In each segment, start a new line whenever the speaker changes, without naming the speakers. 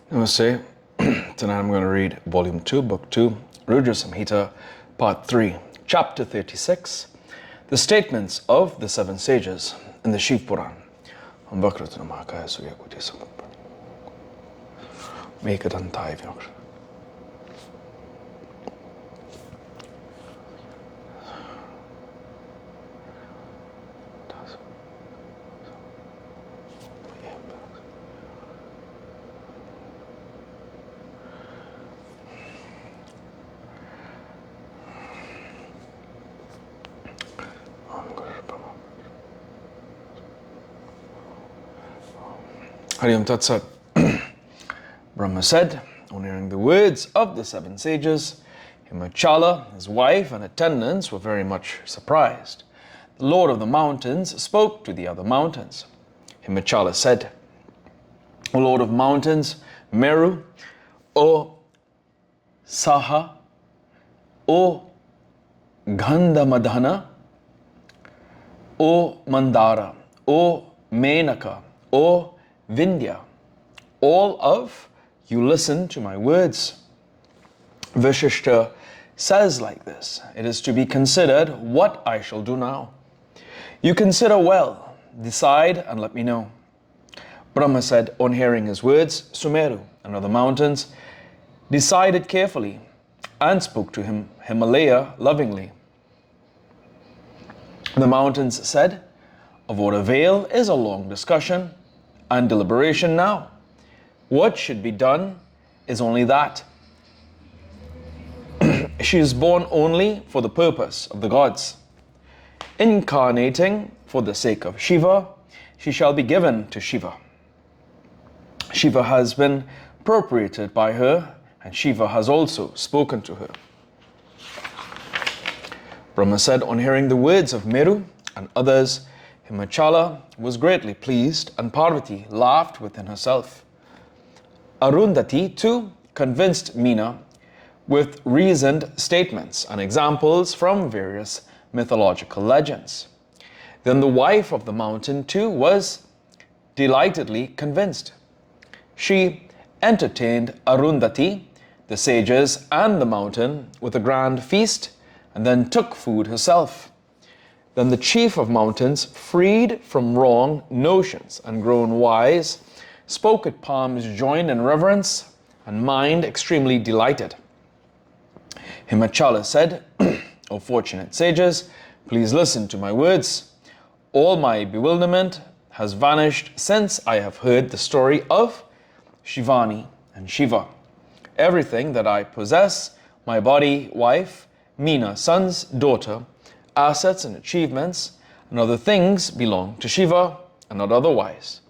Namaste. Tonight I'm going to read Volume 2, Book 2, Rudra Samhita, Part 3, Chapter 36, the statements of the seven sages in the Shiva Puran. Hariyam Tatsat. Brahma said, on hearing the words of the seven sages, Himachala, his wife, and attendants were very much surprised. The Lord of the mountains spoke to the other mountains. Himachala said, O Lord of mountains, Meru, O Saha, O Gandhamadhana, O Mandara, O Menaka, O Vindhya, all of you listen to my words. Vashishta says like this, it is to be considered what I shall do now. You consider well, decide and let me know. Brahma said, on hearing his words, Sumeru and other mountains decided carefully and spoke to him, Himalaya, lovingly. The mountains said, of what avail is a long discussion and deliberation now. What should be done is only that. She is born only for the purpose of the gods. Incarnating for the sake of Shiva, she shall be given to Shiva. Shiva has been appropriated by her, and Shiva has also spoken to her. Brahma said, on hearing the words of Meru and others, Himachala was greatly pleased, and Parvati laughed within herself. Arundhati too convinced Meena with reasoned statements and examples from various mythological legends. Then the wife of the mountain too was delightedly convinced. She entertained Arundhati, the sages, and the mountain with a grand feast, and then took food herself. Then the chief of mountains, freed from wrong notions and grown wise, spoke at palms joined in reverence and mind extremely delighted. Himachala said, O fortunate sages, please listen to my words. All my bewilderment has vanished since I have heard the story of Shivani and Shiva. Everything that I possess, my body, wife, Meena, son's daughter, assets and achievements, and other things belong to Shiva and not otherwise.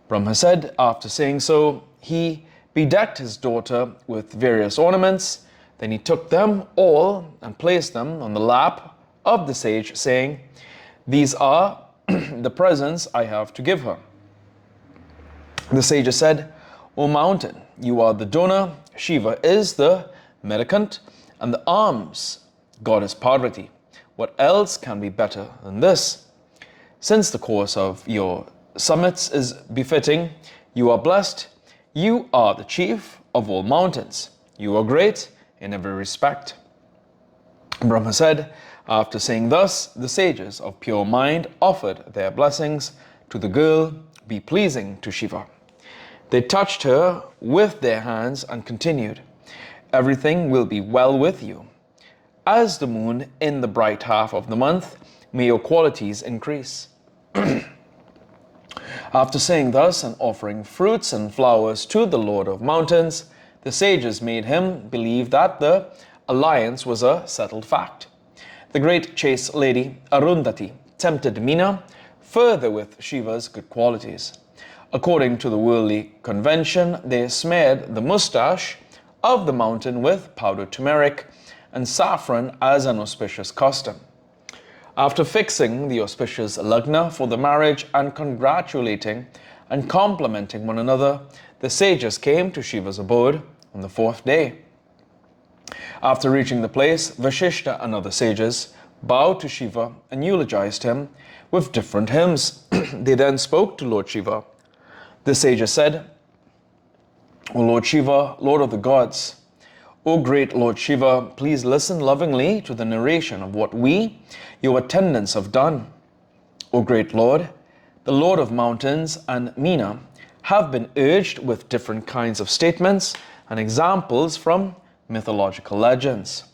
Brahma said, after saying so, he bedecked his daughter with various ornaments. Then he took them all and placed them on the lap of the sage, saying, these are the presents I have to give her. The sage said, O mountain, you are the donor, Shiva is the mendicant, and the alms goddess Parvati. What else can be better than this? Since the course of your summits is befitting, you are blessed. You are the chief of all mountains. You are great in every respect. Brahma said, after saying thus, the sages of pure mind offered their blessings to the girl, be pleasing to Shiva. They touched her with their hands and continued, everything will be well with you. As the moon in the bright half of the month, may your qualities increase. After saying thus and offering fruits and flowers to the Lord of mountains, the sages made him believe that the alliance was a settled fact. The great chaste lady Arundhati tempted Meena further with Shiva's good qualities. According to the worldly convention, they smeared the moustache of the mountain with powdered turmeric and saffron as an auspicious custom. After fixing the auspicious lagna for the marriage and congratulating and complimenting one another, the sages came to Shiva's abode on the fourth day. After reaching the place, Vashishta and other sages bowed to Shiva and eulogized him with different hymns. They then spoke to Lord Shiva. The sages said, O Lord Shiva, Lord of the gods, O great Lord Shiva, please listen lovingly to the narration of what we, your attendants, have done. O great Lord, the Lord of mountains and Meena have been urged with different kinds of statements and examples from mythological legends.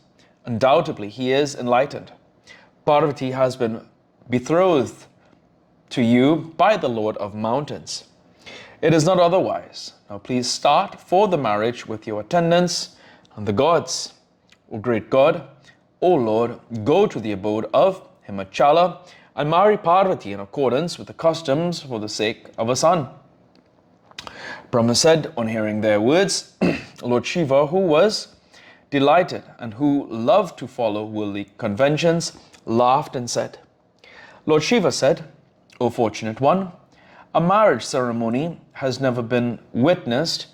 Undoubtedly, he is enlightened. Parvati has been betrothed to you by the Lord of mountains. It is not otherwise. Now please start for the marriage with your attendants and the gods. O great God, O Lord, go to the abode of Himachala and marry Parvati in accordance with the customs for the sake of a son. Brahma said on hearing their words, Lord Shiva, who was delighted and who loved to follow worldly conventions, laughed and said, Lord Shiva said, O fortunate one, a marriage ceremony has never been witnessed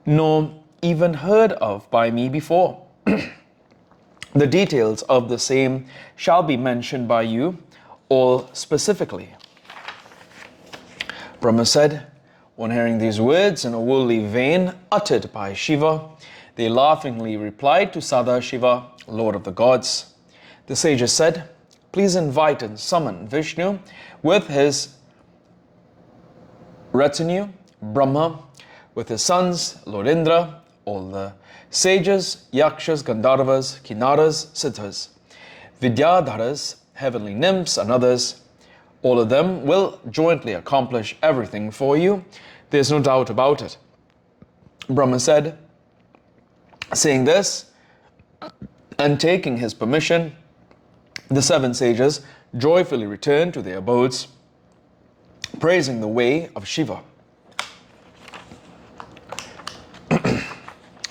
nor even heard of by me before. The details of the same shall be mentioned by you all specifically. Brahma said, on hearing these words in a worldly vein uttered by Shiva, they laughingly replied to Sada Shiva, Lord of the gods. The sages said, please invite and summon Vishnu with his retinue, Brahma, with his sons, Lord Indra, all the sages, yakshas, gandharvas, kinnaras, siddhas, vidyadharas, heavenly nymphs, and others. All of them will jointly accomplish everything for you. There's no doubt about it. Brahma said, saying this, and taking his permission, the seven sages joyfully returned to their abodes, praising the way of Shiva.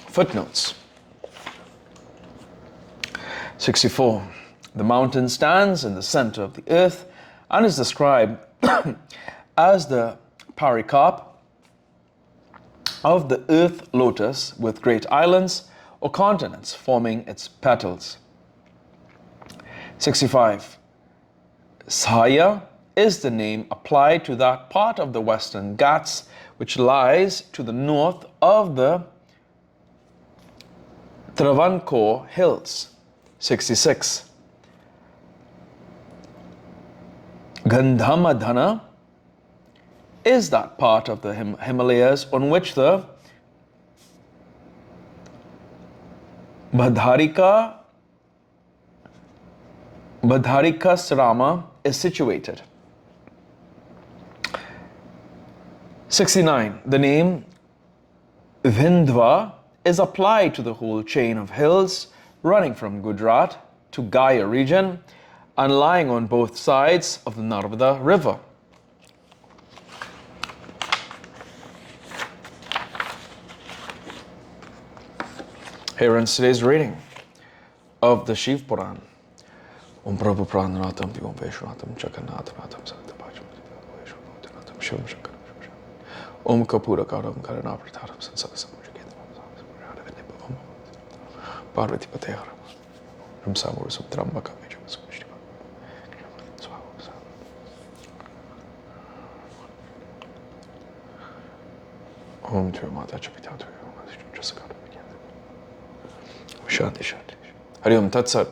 Footnotes. 64. The mountain stands in the center of the earth and is described as the pericarp of the earth lotus with great islands or continents forming its petals. 65. Saya is the name applied to that part of the Western Ghats which lies to the north of the Travancore Hills. 66. Gandhamadhana is that part of the Himalayas on which the Bhadharika Srama is situated. 69. The name Vindhva is applied to the whole chain of hills running from Gujarat to Gaya region and lying on both sides of the Narmada River. Here ends today's reading of the Shiv Puran. Om Prabhu Prananatam Divam Vaishnatam Chakanatanatam Santabhajam Shivam Shankar Om Kapura Karam Karanaprataram Sansasam Parvati Patehara Ramsamur Subtrambaka Om to your mother Chapita to your Shanti Shanti. Hari Om Tat Sat.